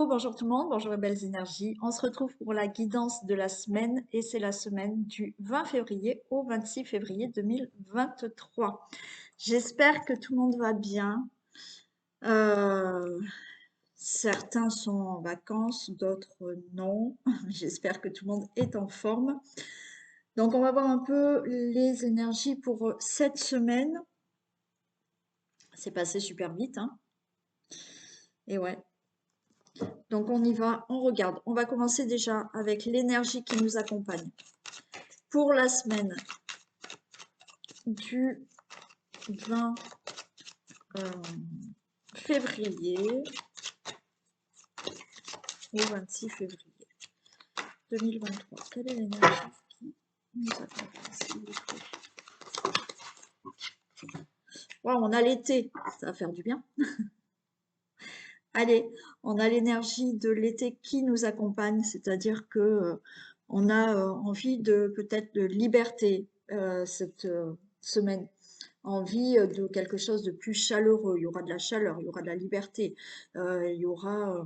Bonjour tout le monde, bonjour les belles énergies. On se retrouve pour la guidance de la semaine et c'est la semaine du 20 février au 26 février 2023. J'espère que tout le monde va bien. Euh, Certains sont en vacances, d'autres non. J'espère que tout le monde est en forme. Donc on va voir un peu les énergies pour cette semaine. C'est passé super vite, hein. Et ouais. Donc on y va, on regarde. On va commencer déjà avec l'énergie qui nous accompagne. Pour la semaine du 20 février au 26 février 2023. Quelle est l'énergie qui nous accompagne, s'il vous plaît? Wow, on a l'été, ça va faire du bien. Allez, on a l'énergie de l'été qui nous accompagne, c'est-à-dire que on a envie de peut-être de liberté cette semaine, envie de quelque chose de plus chaleureux. Il y aura de la chaleur, il y aura de la liberté, il y aura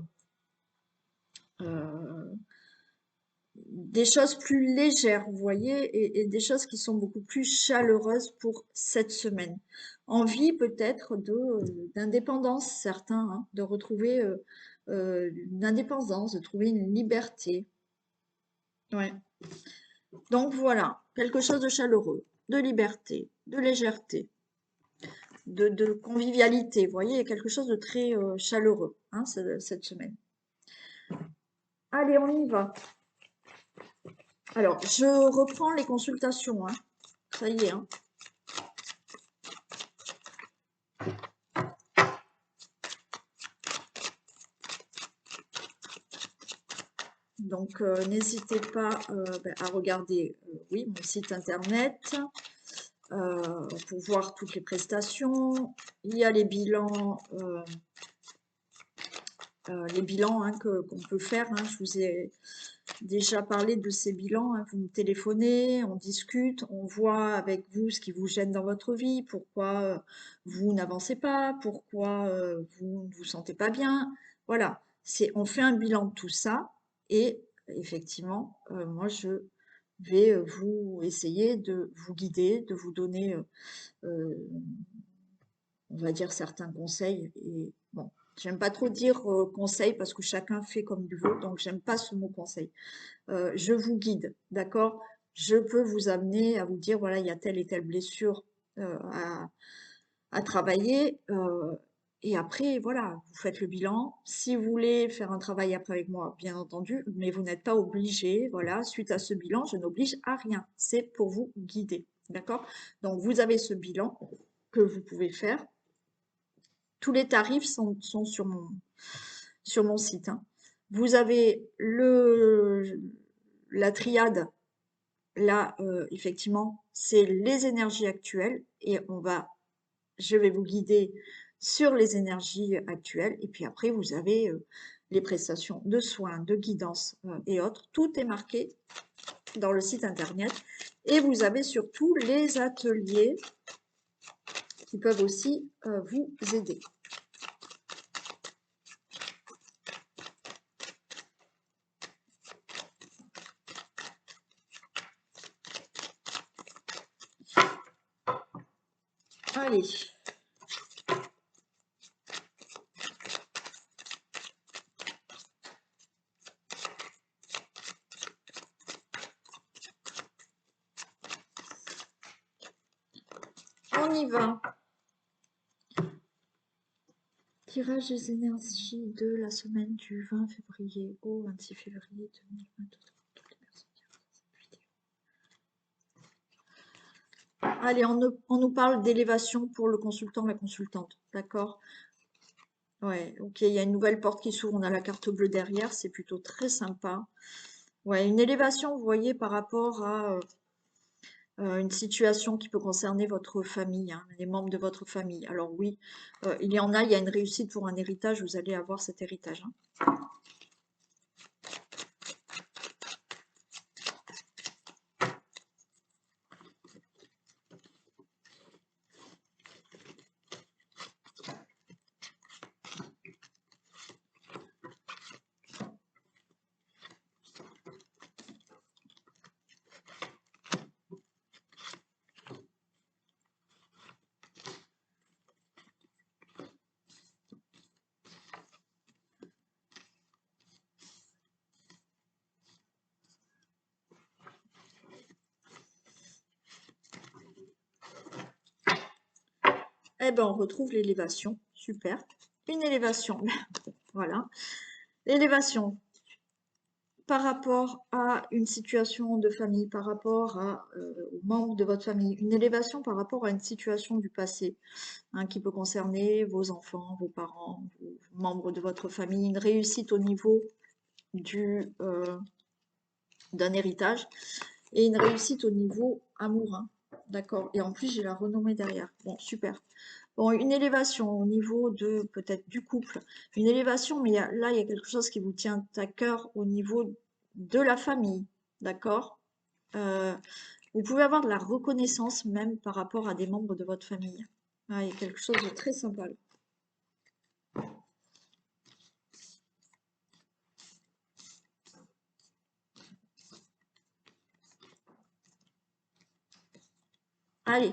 euh, des choses plus légères, vous voyez, et des choses qui sont beaucoup plus chaleureuses pour cette semaine. Envie peut-être d'indépendance, certains, hein, de retrouver une indépendance, de trouver une liberté. Ouais. Donc voilà, quelque chose de chaleureux, de liberté, de légèreté, de convivialité. Vous voyez, quelque chose de très chaleureux, hein, cette semaine. Allez, on y va. Alors, je reprends les consultations, hein. Ça y est, hein. Donc, n'hésitez pas à regarder, oui, mon site internet pour voir toutes les prestations. Il y a les bilans hein, qu'on peut faire. Hein. Je vous ai déjà parlé de ces bilans. Hein. Vous me téléphonez, on discute, on voit avec vous ce qui vous gêne dans votre vie, pourquoi vous n'avancez pas, pourquoi vous ne vous sentez pas bien. Voilà, on fait un bilan de tout ça et effectivement, moi je vais vous essayer de vous guider, de vous donner, on va dire, certains conseils. Et bon, j'aime pas trop dire conseil parce que chacun fait comme il veut, donc j'aime pas ce mot conseil. Je vous guide, d'accord? Je peux vous amener à vous dire, voilà, il y a telle et telle blessure euh, à, à travailler. Et après, voilà, vous faites le bilan. Si vous voulez faire un travail après avec moi, bien entendu, mais vous n'êtes pas obligé. Voilà, suite à ce bilan, je n'oblige à rien. C'est pour vous guider, d'accord? Donc, vous avez ce bilan que vous pouvez faire. Tous les tarifs sont sur mon site, hein. Vous avez la triade. Là, effectivement, c'est les énergies actuelles et je vais vous guider sur les énergies actuelles. Et puis après, vous avez les prestations de soins, de guidance et autres. Tout est marqué dans le site internet. Et vous avez surtout les ateliers qui peuvent aussi vous aider. Allez. On y va. Tirage des énergies de la semaine du 20 février au 26 février 2023. Toutes les personnes qui regardent cette vidéo. Allez, on nous parle d'élévation pour le consultant, la consultante. D'accord? Ouais, ok, il y a une nouvelle porte qui s'ouvre, on a la carte bleue derrière, c'est plutôt très sympa. Ouais, une élévation, vous voyez, par rapport à une situation qui peut concerner votre famille, hein, les membres de votre famille. Alors oui, il y en a, il y a une réussite pour un héritage, vous allez avoir cet héritage, hein. Eh ben, on retrouve l'élévation. Super. Une élévation. Voilà. L'élévation par rapport à une situation de famille, par rapport aux membres de votre famille. Une élévation par rapport à une situation du passé, hein, qui peut concerner vos enfants, vos parents, vos membres de votre famille. Une réussite au niveau d'un héritage et une réussite au niveau amoureux. D'accord. Et en plus, j'ai la renommée derrière. Bon, super. Bon, une élévation au niveau de peut-être du couple. Une élévation, mais là, il y a quelque chose qui vous tient à cœur au niveau de la famille. D'accord. Vous pouvez avoir de la reconnaissance même par rapport à des membres de votre famille. Ah, il y a quelque chose de très sympa là. Allez,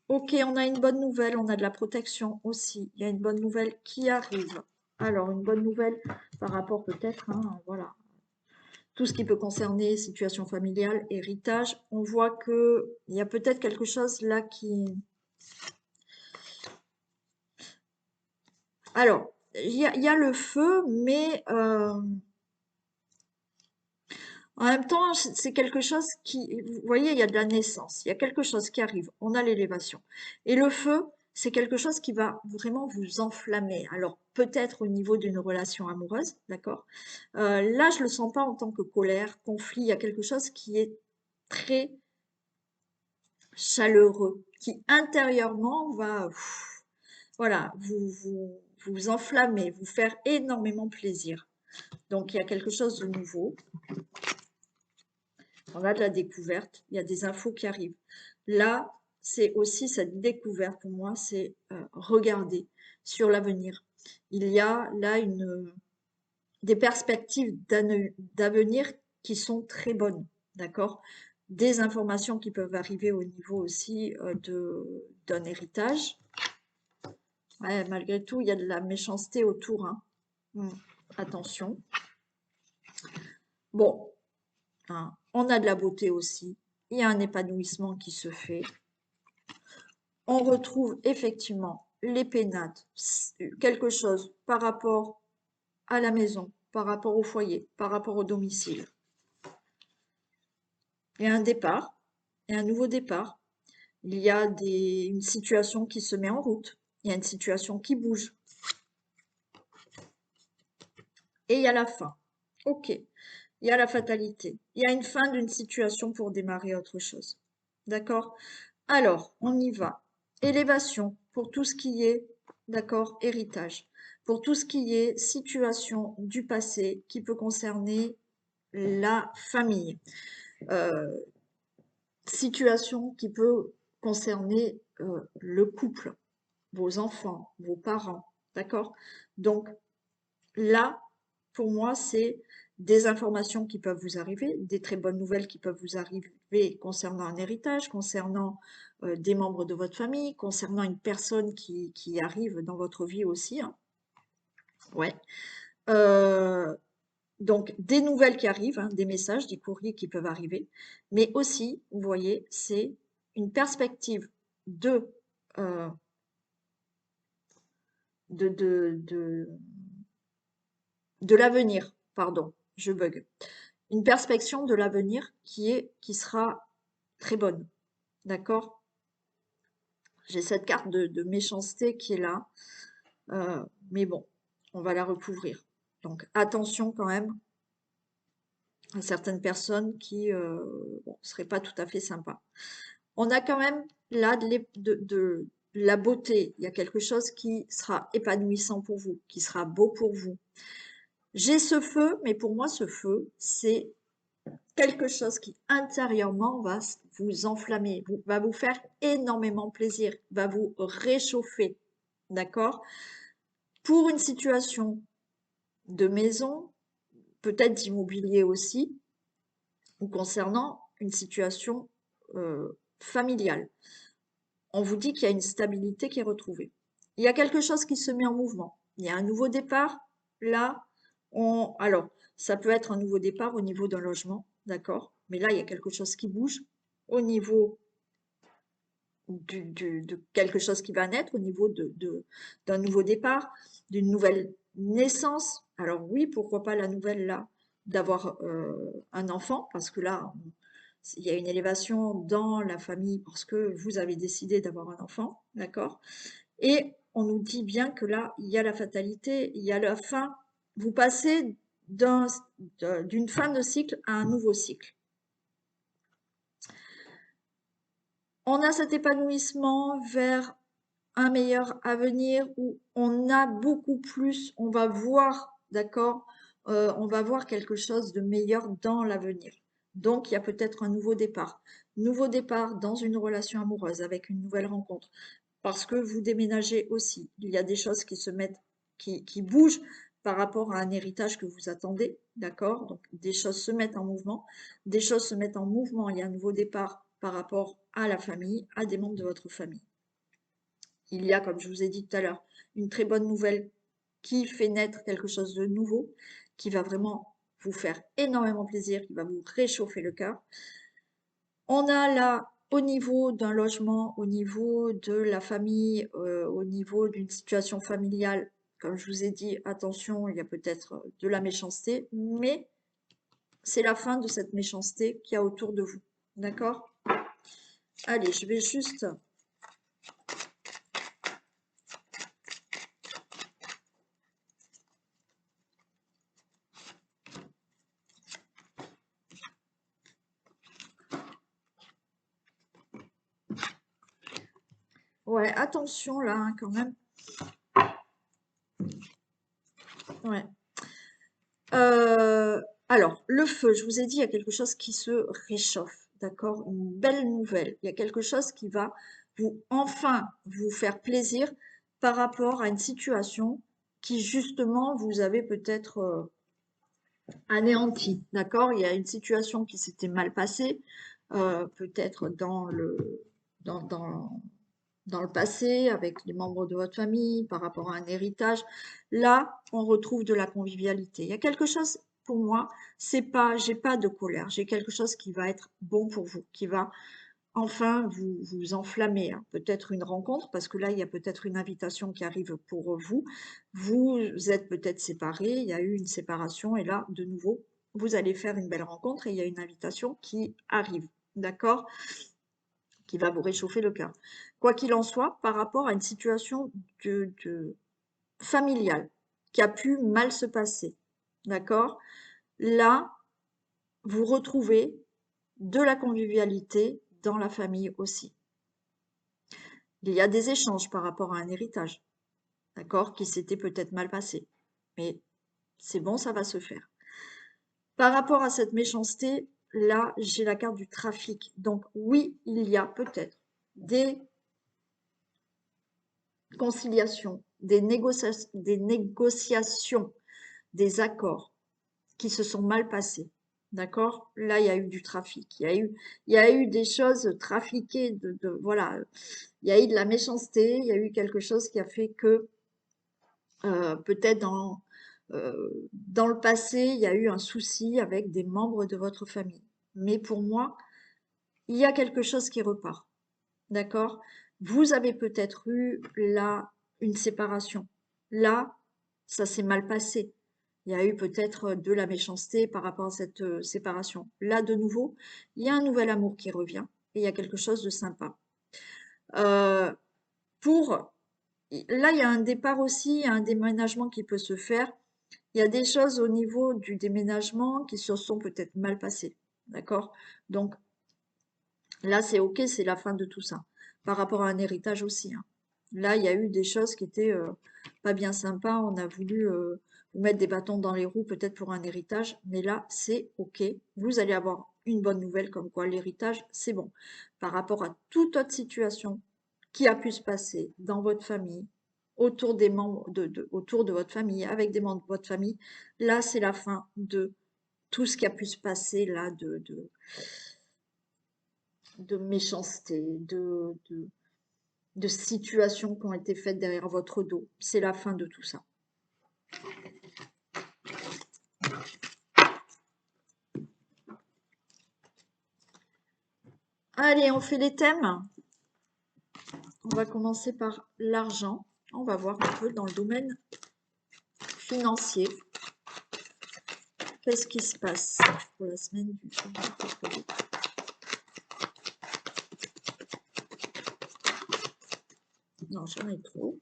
ok, on a une bonne nouvelle, on a de la protection aussi. Il y a une bonne nouvelle qui arrive. Alors, une bonne nouvelle par rapport peut-être, hein, voilà, tout ce qui peut concerner situation familiale, héritage. On voit que il y a peut-être quelque chose là qui... Alors, il y a le feu, mais en même temps, c'est quelque chose qui... Vous voyez, il y a de la naissance, il y a quelque chose qui arrive, on a l'élévation. Et le feu, c'est quelque chose qui va vraiment vous enflammer. Alors, peut-être au niveau d'une relation amoureuse, d'accord? Là, je le sens pas en tant que colère, conflit, il y a quelque chose qui est très chaleureux, qui intérieurement va, voilà, vous enflammer, vous faire énormément plaisir. Donc, il y a quelque chose de nouveau. On a de la découverte, il y a des infos qui arrivent. Là, c'est aussi cette découverte pour moi, c'est regarder sur l'avenir. Il y a là des perspectives d'avenir qui sont très bonnes, d'accord? Des informations qui peuvent arriver au niveau aussi d'un héritage. Ouais, malgré tout, il y a de la méchanceté autour, hein. Attention. Bon, hein, on a de la beauté aussi. Il y a un épanouissement qui se fait. On retrouve effectivement les pénates, quelque chose par rapport à la maison, par rapport au foyer, par rapport au domicile. Il y a un départ, et un nouveau départ. Il y a une situation qui se met en route. Il y a une situation qui bouge. Et il y a la fin. Ok. Il y a la fatalité. Il y a une fin d'une situation pour démarrer autre chose. D'accord? Alors, on y va. Élévation pour tout ce qui est, d'accord, héritage. Pour tout ce qui est situation du passé qui peut concerner la famille. Situation qui peut concerner le couple, vos enfants, vos parents. D'accord? Donc, là, pour moi, c'est des informations qui peuvent vous arriver, des très bonnes nouvelles qui peuvent vous arriver concernant un héritage, concernant des membres de votre famille, concernant une personne qui arrive dans votre vie aussi, hein. Ouais. Donc, des nouvelles qui arrivent, hein, des messages, des courriers qui peuvent arriver, mais aussi, vous voyez, c'est une perspective de, euh, de, de, de, de l'avenir, pardon, je bug. Une perspective de l'avenir qui sera très bonne. D'accord? J'ai cette carte de méchanceté qui est là. Mais bon, on va la recouvrir. Donc attention quand même à certaines personnes qui bon, seraient pas tout à fait sympas. On a quand même là de la beauté. Il y a quelque chose qui sera épanouissant pour vous, qui sera beau pour vous. J'ai ce feu, mais pour moi, ce feu, c'est quelque chose qui intérieurement va vous enflammer, va vous faire énormément plaisir, va vous réchauffer, d'accord? Pour une situation de maison, peut-être d'immobilier aussi, ou concernant une situation familiale. On vous dit qu'il y a une stabilité qui est retrouvée. Il y a quelque chose qui se met en mouvement. Il y a un nouveau départ. Là, alors, ça peut être un nouveau départ au niveau d'un logement, d'accord? Mais là, il y a quelque chose qui bouge au niveau de quelque chose qui va naître, au niveau d'un nouveau départ, d'une nouvelle naissance. Alors oui, pourquoi pas la nouvelle là, d'avoir un enfant, parce que là, il y a une élévation dans la famille parce que vous avez décidé d'avoir un enfant, d'accord? Et on nous dit bien que là, il y a la fatalité, il y a la fin. Vous passez d'une fin de cycle à un nouveau cycle. On a cet épanouissement vers un meilleur avenir où on a beaucoup plus, on va voir, d'accord, on va voir quelque chose de meilleur dans l'avenir. Donc, il y a peut-être un nouveau départ. Nouveau départ dans une relation amoureuse avec une nouvelle rencontre. Parce que vous déménagez aussi. Il y a des choses qui se mettent, qui bougent par rapport à un héritage que vous attendez, d'accord? Donc, des choses se mettent en mouvement. Des choses se mettent en mouvement. Il y a un nouveau départ par rapport à la famille, à des membres de votre famille. Il y a, comme je vous ai dit tout à l'heure, une très bonne nouvelle qui fait naître quelque chose de nouveau, qui va vraiment vous faire énormément plaisir, qui va vous réchauffer le cœur. On a là, au niveau d'un logement, au niveau de la famille, au niveau d'une situation familiale, comme je vous ai dit, attention, il y a peut-être de la méchanceté, mais c'est la fin de cette méchanceté qu'il y a autour de vous. D'accord? Allez, je vais juste... Ouais, attention là, hein, quand même. Ouais. Alors, le feu, je vous ai dit, il y a quelque chose qui se réchauffe, d'accord? Une belle nouvelle. Il y a quelque chose qui va enfin vous faire plaisir par rapport à une situation qui justement vous avez peut-être anéanti, d'accord? Il y a une situation qui s'était mal passée, peut-être dans, dans, dans le passé, avec les membres de votre famille, par rapport à un héritage. Là, on retrouve de la convivialité. Il y a quelque chose, pour moi, j'ai pas de colère, j'ai quelque chose qui va être bon pour vous, qui va enfin vous enflammer, hein. Peut-être une rencontre, parce que là, il y a peut-être une invitation qui arrive pour vous. Vous êtes peut-être séparés, il y a eu une séparation, et là, de nouveau, vous allez faire une belle rencontre et il y a une invitation qui arrive. D'accord? Qui va vous réchauffer le cœur. Quoi qu'il en soit, par rapport à une situation familiale qui a pu mal se passer, d'accord? Là, vous retrouvez de la convivialité dans la famille aussi. Il y a des échanges par rapport à un héritage, d'accord, qui s'était peut-être mal passé. Mais c'est bon, ça va se faire. Par rapport à cette méchanceté, là, j'ai la carte du trafic. Donc oui, il y a peut-être des conciliations, des négociations, des accords qui se sont mal passés. D'accord? Là, il y a eu du trafic. Il y a eu des choses trafiquées voilà. Il y a eu de la méchanceté. Il y a eu quelque chose qui a fait que peut-être dans le passé, il y a eu un souci avec des membres de votre famille. Mais pour moi, il y a quelque chose qui repart. D'accord? Vous avez peut-être eu là une séparation. Là, ça s'est mal passé. Il y a eu peut-être de la méchanceté par rapport à cette séparation. Là, de nouveau, il y a un nouvel amour qui revient et il y a quelque chose de sympa. Euh, pour Là, il y a un départ aussi, il y a un déménagement qui peut se faire. Il y a des choses au niveau du déménagement qui se sont peut-être mal passées. D'accord? Donc, là, c'est OK, c'est la fin de tout ça. Par rapport à un héritage aussi, hein. Là, il y a eu des choses qui étaient pas bien sympas. On a voulu vous mettre des bâtons dans les roues, peut-être pour un héritage. Mais là, c'est OK. Vous allez avoir une bonne nouvelle comme quoi l'héritage, c'est bon. Par rapport à toute autre situation qui a pu se passer dans votre famille, autour des membres autour de votre famille, avec des membres de votre famille, là, c'est la fin de tout ce qui a pu se passer là de méchanceté, de situations qui ont été faites derrière votre dos. C'est la fin de tout ça. Allez, on fait les thèmes. On va commencer par l'argent. On va voir un peu dans le domaine financier. Qu'est-ce qui se passe pour la semaine du mercredi? Non, j'en ai trop.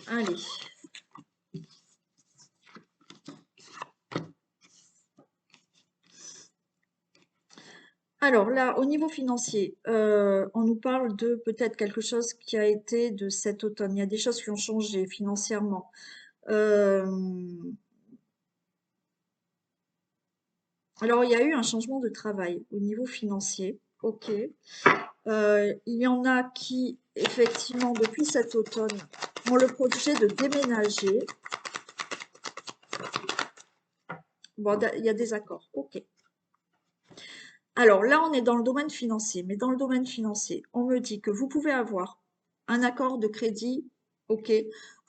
Allez. Alors là, au niveau financier, on nous parle de peut-être quelque chose qui a été de cet automne. Il y a des choses qui ont changé financièrement. Alors, il y a eu un changement de travail au niveau financier. Ok. Il y en a qui, effectivement, depuis cet automne, ont le projet de déménager. Bon, il y a des accords. Ok. Alors là, on est dans le domaine financier, mais dans le domaine financier, on me dit que vous pouvez avoir un accord de crédit, ok,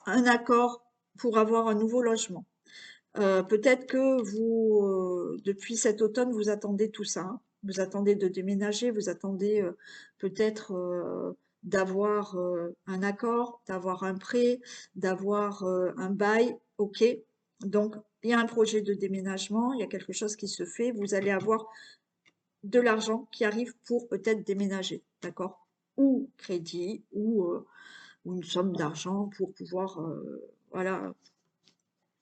un accord pour avoir un nouveau logement. Peut-être que vous, depuis cet automne, vous attendez tout ça, hein. Vous attendez de déménager, vous attendez peut-être d'avoir un accord, d'avoir un prêt, d'avoir un bail, ok. Donc, il y a un projet de déménagement, il y a quelque chose qui se fait, vous allez avoir de l'argent qui arrive pour peut-être déménager, d'accord? Ou crédit, ou une somme d'argent pour pouvoir, voilà,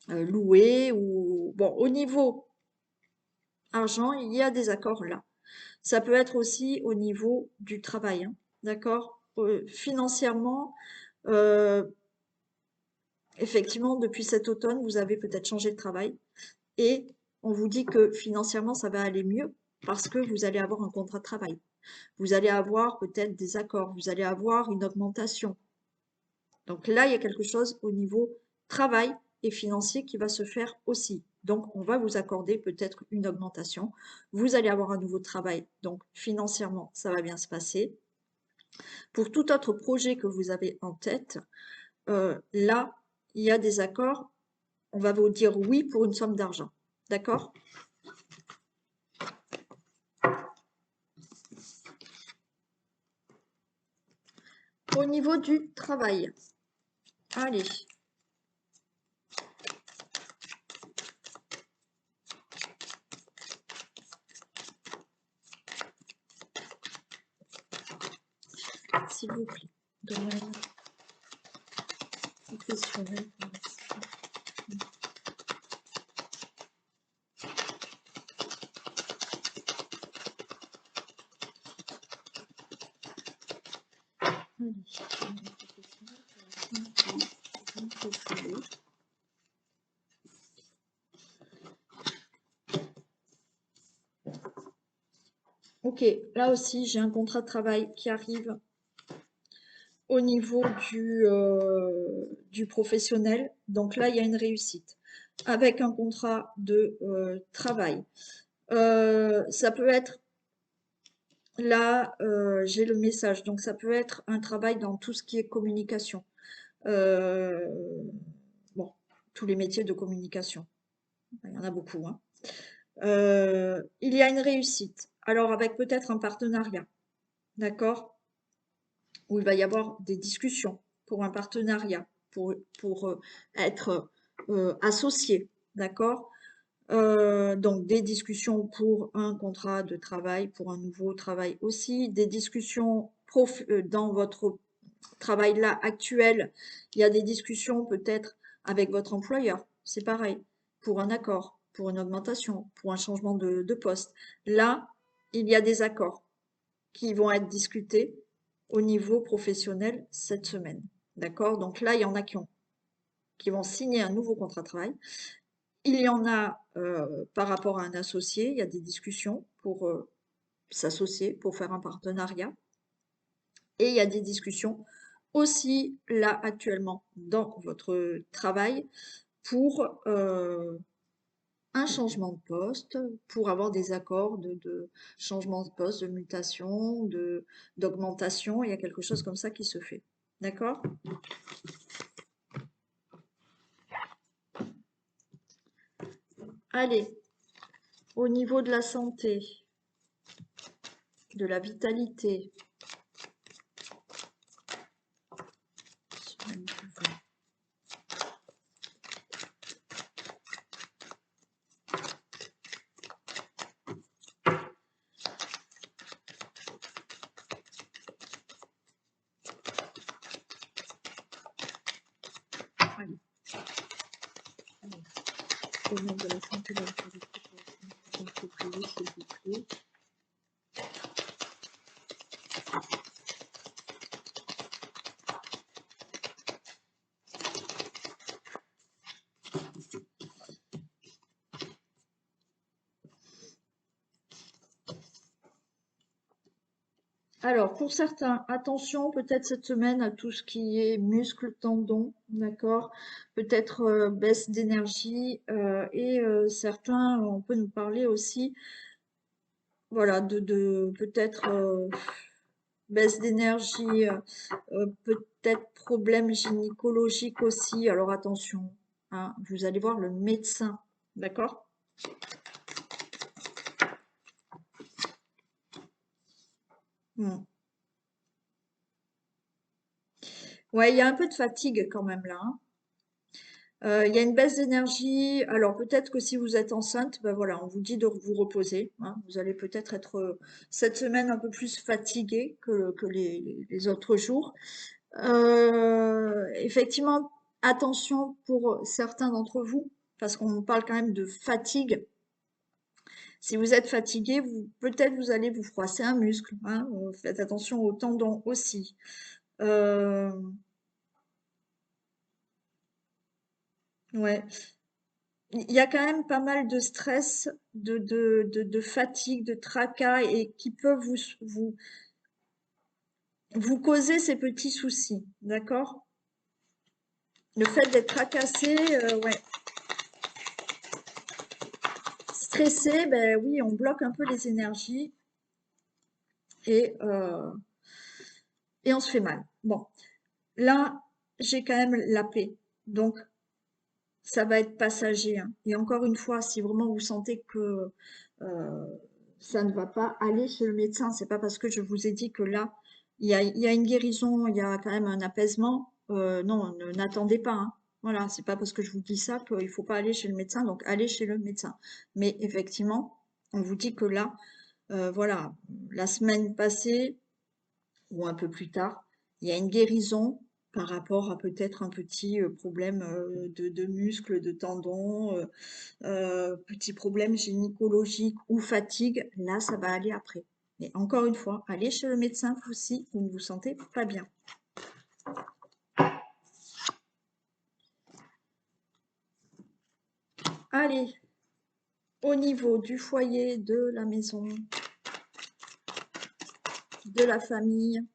louer ou bon, au niveau argent, il y a des accords là. Ça peut être aussi au niveau du travail, hein, d'accord? Financièrement, euh, effectivement, depuis cet automne, vous avez peut-être changé de travail et on vous dit que financièrement, ça va aller mieux parce que vous allez avoir un contrat de travail. Vous allez avoir peut-être des accords, vous allez avoir une augmentation. Donc là, il y a quelque chose au niveau travail et financier qui va se faire aussi. Donc, on va vous accorder peut-être une augmentation. Vous allez avoir un nouveau travail. Donc, financièrement, ça va bien se passer. Pour tout autre projet que vous avez en tête, là, il y a des accords. On va vous dire oui pour une somme d'argent. D'accord? Au niveau du travail. Allez. S'il vous plaît. Domaine professionnel. Ok, là aussi, j'ai un contrat de travail qui arrive au niveau du professionnel. Donc là, il y a une réussite avec un contrat de travail. Ça peut être, là, j'ai le message, donc ça peut être un travail dans tout ce qui est communication. Euh, bon, tous les métiers de communication. Il y en a beaucoup, hein. Il y a une réussite. Alors avec peut-être un partenariat, d'accord? Où il va y avoir des discussions pour un partenariat, pour être associé, d'accord? Donc des discussions pour un contrat de travail, pour un nouveau travail aussi, des discussions dans votre travail là actuel, il y a des discussions peut-être avec votre employeur, c'est pareil, pour un accord, pour une augmentation, pour un changement de poste. Là, il y a des accords qui vont être discutés au niveau professionnel cette semaine. D'accord? Donc là, il y en a qui vont signer un nouveau contrat de travail. Il y en a par rapport à un associé, il y a des discussions pour s'associer, pour faire un partenariat. Et il y a des discussions aussi là actuellement dans votre travail pour un changement de poste pour avoir des accords de changement de poste, de mutation, d'augmentation. Il y a quelque chose comme ça qui se fait. D'accord? Allez, au niveau de la santé, de la vitalité, allez, domaine de la santé, de la vitalité, pour la santé, s'il vous plaît. Alors, pour certains, attention peut-être cette semaine à tout ce qui est muscles, tendons, d'accord? Peut-être baisse d'énergie et certains, on peut nous parler aussi, voilà, de peut-être baisse d'énergie, peut-être problème gynécologique aussi. Alors attention, hein, vous allez voir le médecin, d'accord? Hmm. Ouais, il y a un peu de fatigue quand même là, hein. Il y a une baisse d'énergie. Alors peut-être que si vous êtes enceinte, ben voilà, on vous dit de vous reposer, hein. Vous allez peut-être être cette semaine un peu plus fatigué que les autres jours. Effectivement, attention pour certains d'entre vous, parce qu'on parle quand même de fatigue. Si vous êtes fatigué, peut-être vous allez vous froisser un muscle, hein. Faites attention aux tendons aussi. Euh, ouais. Il y a quand même pas mal de stress, de fatigue, de tracas et qui peuvent vous causer ces petits soucis, d'accord? Le fait d'être tracassé, ouais. Stressé, ben oui, on bloque un peu les énergies et, euh, et on se fait mal. Bon, là, j'ai quand même la paix. Donc, ça va être passager, hein. Et encore une fois, si vraiment vous sentez que euh, ça ne va pas, aller chez le médecin. C'est pas parce que je vous ai dit que là, il y a une guérison, il y a quand même un apaisement. Non, n'attendez pas, hein. Voilà, c'est pas parce que je vous dis ça qu'il faut pas aller chez le médecin. Donc, allez chez le médecin. Mais effectivement, on vous dit que là, voilà, la semaine passée, ou un peu plus tard, il y a une guérison par rapport à peut-être un petit problème de muscles, de tendons, petit problème gynécologique ou fatigue. Là, ça va aller après. Mais encore une fois, allez chez le médecin vous, si vous ne vous sentez pas bien. Allez, au niveau du foyer, de la maison, de la famille.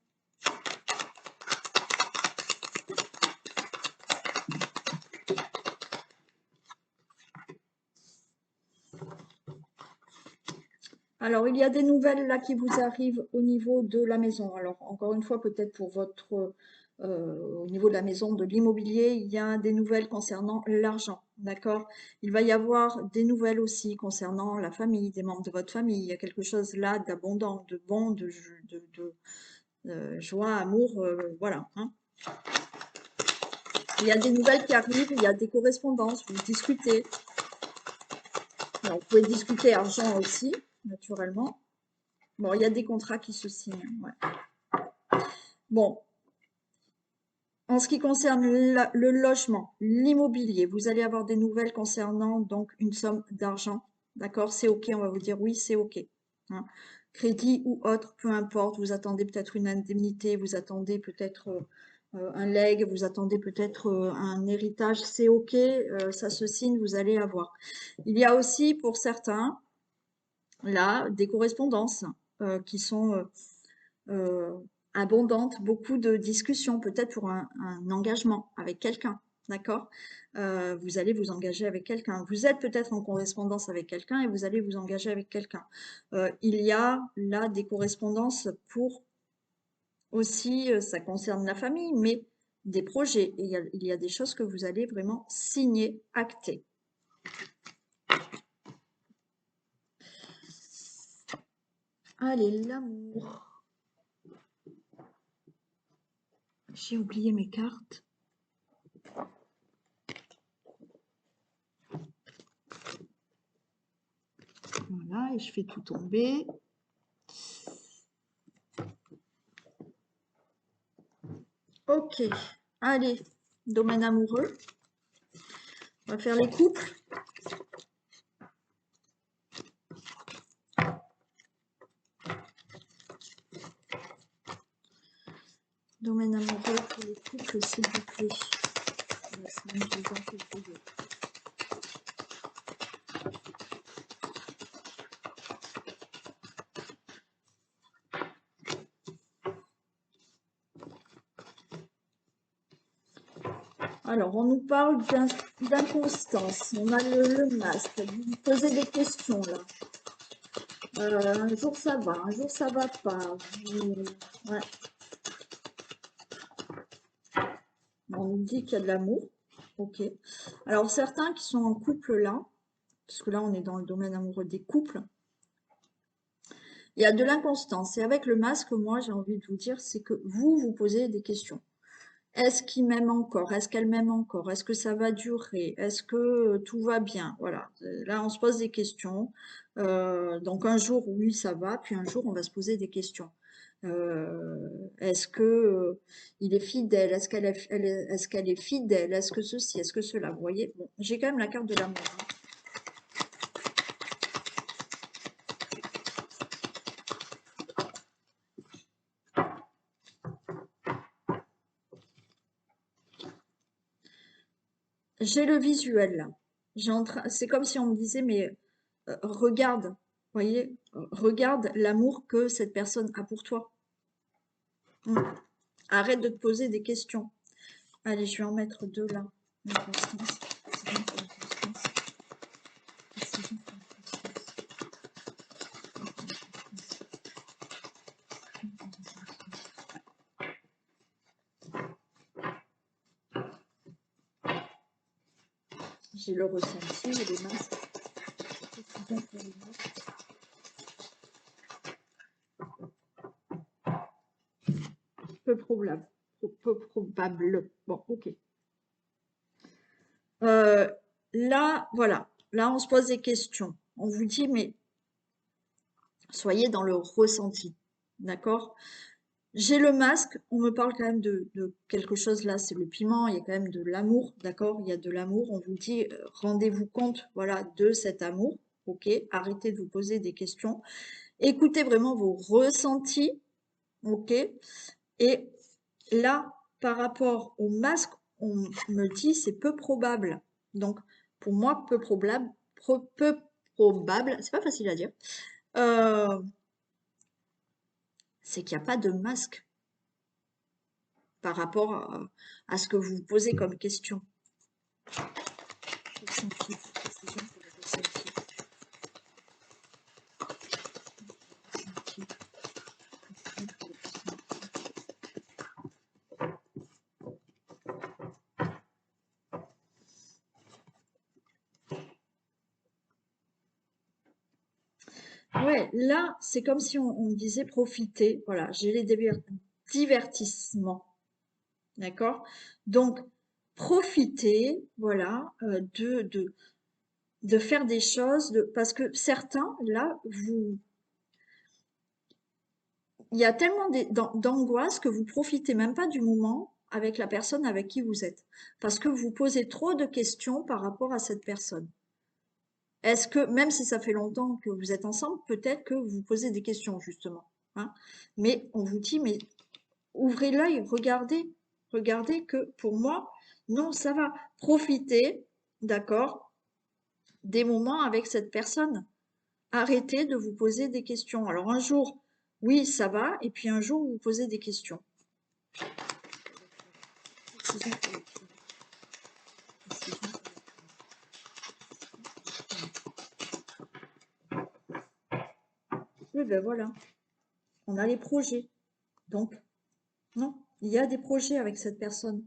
Alors, il y a des nouvelles là qui vous arrivent au niveau de la maison. Alors, encore une fois, peut-être pour votre, au niveau de la maison, de l'immobilier, il y a des nouvelles concernant l'argent, d'accord? Il va y avoir des nouvelles aussi concernant la famille, des membres de votre famille. Il y a quelque chose là d'abondant, de bon, de joie, amour, voilà, hein. Il y a des nouvelles qui arrivent, il y a des correspondances, vous discutez. Alors, vous pouvez discuter argent aussi, naturellement. Bon, il y a des contrats qui se signent, ouais. Bon, en ce qui concerne le logement, l'immobilier, vous allez avoir des nouvelles concernant donc une somme d'argent. D'accord? C'est OK, on va vous dire oui, c'est OK, hein. Crédit ou autre, peu importe, vous attendez peut-être une indemnité, vous attendez peut-être un legs, vous attendez peut-être un héritage, c'est OK, ça se signe, vous allez avoir. Il y a aussi pour certains, là, des correspondances qui sont euh, abondante, beaucoup de discussions, peut-être pour un engagement avec quelqu'un. d'accord? Vous allez vous engager avec quelqu'un. Vous êtes peut-être en correspondance avec quelqu'un et vous allez vous engager avec quelqu'un. Il y a là des correspondances pour aussi, ça concerne la famille, mais des projets. Et il y a des choses que vous allez vraiment signer, acter. Allez, l'amour. J'ai oublié mes cartes. Voilà, et je fais tout tomber. Ok, allez, domaine amoureux. On va faire les couples. Domaine amoureux pour les couples, s'il vous plaît. La semaine du 20 février. Alors, on nous parle d'inconstance. On a le masque. Vous vous posez des questions, là. Un jour, ça va. Un jour, ça va pas. Ouais. On nous dit qu'il y a de l'amour. Ok. Alors, certains qui sont en couple, là, parce que là, on est dans le domaine amoureux des couples, il y a de l'inconstance. Et avec le masque, moi, j'ai envie de vous dire, c'est que vous, vous posez des questions. Est-ce qu'il m'aime encore? Est-ce qu'elle m'aime encore? Est-ce que ça va durer? Est-ce que tout va bien? Voilà. Là, on se pose des questions. Donc un jour, oui, ça va, puis un jour, on va se poser des questions. Est-ce que il est fidèle? Est-ce qu'elle est fidèle? Est-ce que ceci? Est-ce que cela? Vous voyez? Bon, j'ai quand même la carte de l'amour, hein. J'ai le visuel là. C'est comme si on me disait, mais regarde, vous voyez, regarde l'amour que cette personne a pour toi. Arrête de te poser des questions. Allez, je vais en mettre deux là. J'ai le ressenti et les masques. Peu probable. Peu probable. Bon, ok. Là, voilà. Là, on se pose des questions. On vous dit, mais soyez dans le ressenti. D'accord? J'ai le masque, on me parle quand même de quelque chose là, c'est le piment, il y a quand même de l'amour, d'accord? Il y a de l'amour, on vous dit, rendez-vous compte, voilà, de cet amour, ok? Arrêtez de vous poser des questions, écoutez vraiment vos ressentis, ok? Et là, par rapport au masque, on me dit c'est peu probable. Donc, pour moi, peu probable, c'est pas facile à dire, euh, c'est qu'il n'y a pas de masque par rapport à ce que vous vous posez comme question. Ouais, là, c'est comme si on me disait profiter. Voilà, j'ai les divertissements. D'accord? Donc, profiter, voilà, de faire des choses, parce que certains, là, il y a tellement d'angoisse que vous profitez même pas du moment avec la personne avec qui vous êtes. Parce que vous posez trop de questions par rapport à cette personne. Est-ce que, même si ça fait longtemps que vous êtes ensemble, peut-être que vous vous posez des questions, justement, hein. Mais on vous dit, mais ouvrez l'œil, regardez que pour moi, non, ça va. Profitez, d'accord, des moments avec cette personne. Arrêtez de vous poser des questions. Alors un jour, oui, ça va, et puis un jour, vous vous posez des questions. Oui, ben voilà. On a les projets. Donc, non, il y a des projets avec cette personne.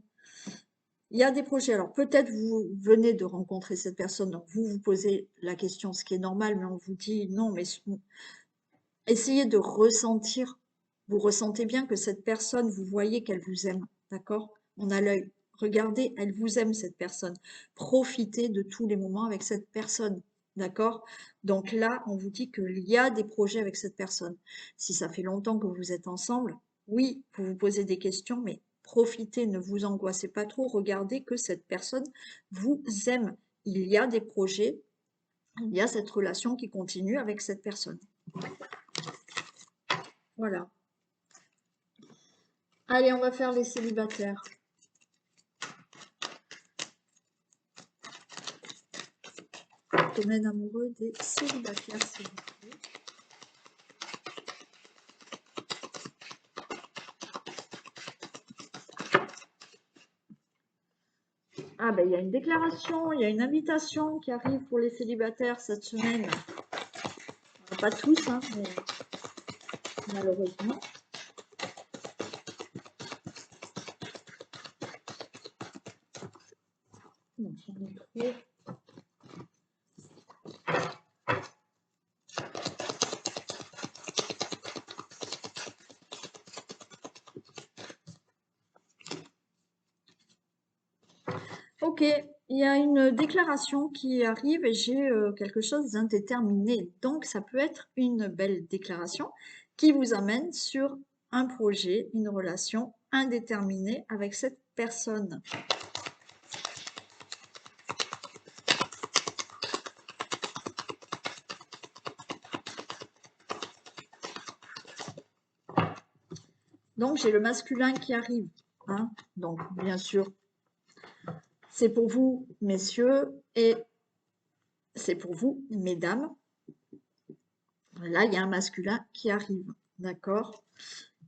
Il y a des projets. Alors, peut-être vous venez de rencontrer cette personne, donc vous vous posez la question, ce qui est normal, mais on vous dit non, mais essayez de ressentir. Vous ressentez bien que cette personne, vous voyez qu'elle vous aime, d'accord? On a l'œil. Regardez, elle vous aime, cette personne. Profitez de tous les moments avec cette personne, d'accord? Donc là, on vous dit qu'il y a des projets avec cette personne. Si ça fait longtemps que vous êtes ensemble, oui, vous vous posez des questions, mais profitez, ne vous angoissez pas trop. Regardez que cette personne vous aime. Il y a des projets, il y a cette relation qui continue avec cette personne. Voilà. Allez, on va faire les célibataires. Domaine amoureux des célibataires, s'il vous plaît. Ah ben, il y a une déclaration, il y a une invitation qui arrive pour les célibataires cette semaine. Pas tous, hein, mais malheureusement. Donc, j'en ai trouvé. Ok, il y a une déclaration qui arrive et j'ai quelque chose d'indéterminé. Donc, ça peut être une belle déclaration qui vous amène sur un projet, une relation indéterminée avec cette personne. Donc, j'ai le masculin qui arrive, hein. Donc, bien sûr, c'est pour vous, messieurs, et c'est pour vous, mesdames. Là, il y a un masculin qui arrive, d'accord?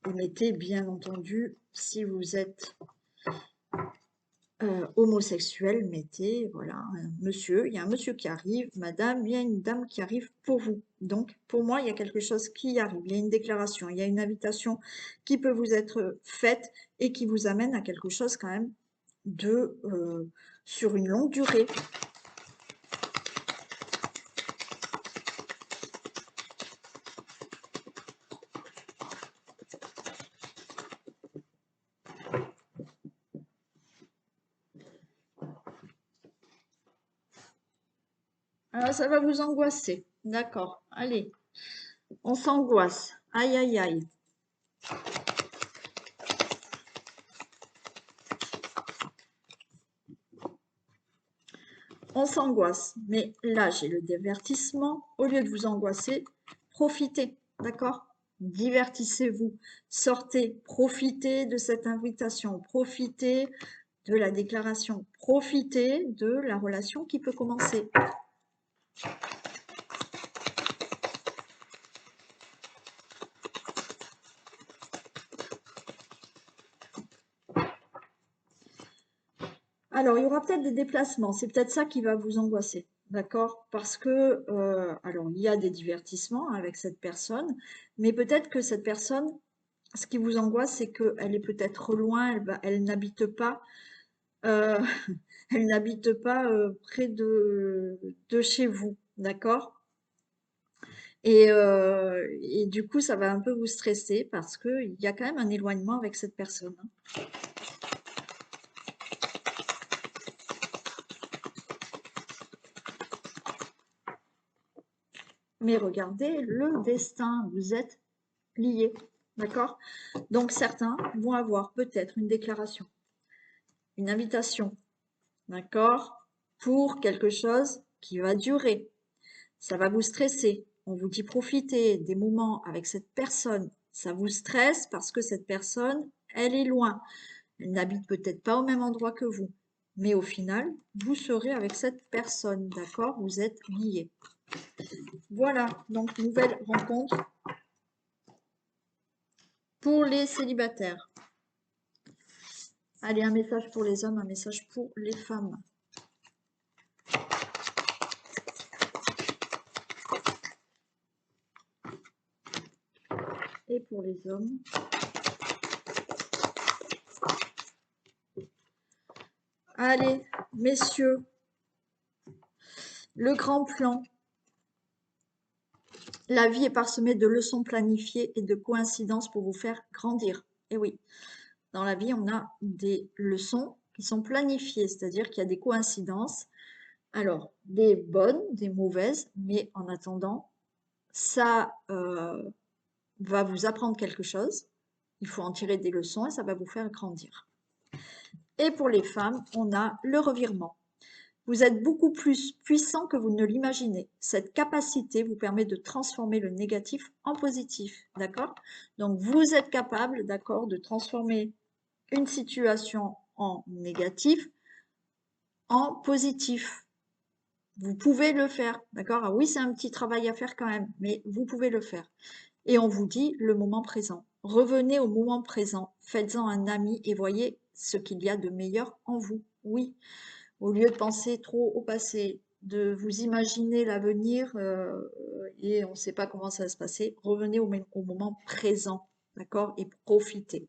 Et mettez, bien entendu, si vous êtes homosexuel, mettez, voilà, un monsieur, il y a un monsieur qui arrive, madame, il y a une dame qui arrive pour vous. Donc, pour moi, il y a quelque chose qui arrive, il y a une déclaration, il y a une invitation qui peut vous être faite et qui vous amène à quelque chose quand même de sur une longue durée. Alors, ça va vous angoisser. D'accord. Allez, on s'angoisse. Aïe, aïe, aïe. On s'angoisse. Mais là, j'ai le divertissement. Au lieu de vous angoisser, profitez. D'accord? Divertissez-vous. Sortez. Profitez de cette invitation. Profitez de la déclaration. Profitez de la relation qui peut commencer. Alors, il y aura peut-être des déplacements. C'est peut-être ça qui va vous angoisser. D'accord? Parce que, alors, il y a des divertissements avec cette personne, mais peut-être que cette personne, ce qui vous angoisse, c'est qu'elle est peut-être loin, elle n'habite pas, euh, elle n'habite pas près de chez vous. D'accord? Et du coup, ça va un peu vous stresser parce qu'il y a quand même un éloignement avec cette personne, hein. Mais regardez le destin, vous êtes liés, d'accord? Donc certains vont avoir peut-être une déclaration, une invitation, d'accord? Pour quelque chose qui va durer. Ça va vous stresser. On vous dit profitez des moments avec cette personne. Ça vous stresse parce que cette personne, elle est loin. Elle n'habite peut-être pas au même endroit que vous. Mais au final, vous serez avec cette personne, d'accord? Vous êtes liés. Voilà, donc nouvelle rencontre pour les célibataires. Allez, un message pour les hommes, un message pour les femmes. Et pour les hommes. Allez, messieurs, le grand plan. La vie est parsemée de leçons planifiées et de coïncidences pour vous faire grandir. Et oui, dans la vie, on a des leçons qui sont planifiées, c'est-à-dire qu'il y a des coïncidences. Alors, des bonnes, des mauvaises, mais en attendant, ça va vous apprendre quelque chose. Il faut en tirer des leçons et ça va vous faire grandir. Et pour les femmes, on a le revirement. Vous êtes beaucoup plus puissant que vous ne l'imaginez. Cette capacité vous permet de transformer le négatif en positif, d'accord? Donc, vous êtes capable, d'accord, de transformer une situation en négatif en positif. Vous pouvez le faire, d'accord? Ah oui, c'est un petit travail à faire quand même, mais vous pouvez le faire. Et on vous dit le moment présent. Revenez au moment présent, faites-en un ami et voyez ce qu'il y a de meilleur en vous. Oui, au lieu de penser trop au passé, de vous imaginer l'avenir et on ne sait pas comment ça va se passer, revenez au moment présent, d'accord? Et profitez.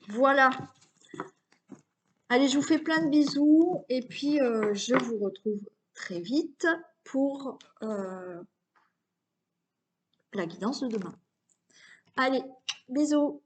Voilà. Allez, je vous fais plein de bisous et puis je vous retrouve très vite pour la guidance de demain. Allez, bisous.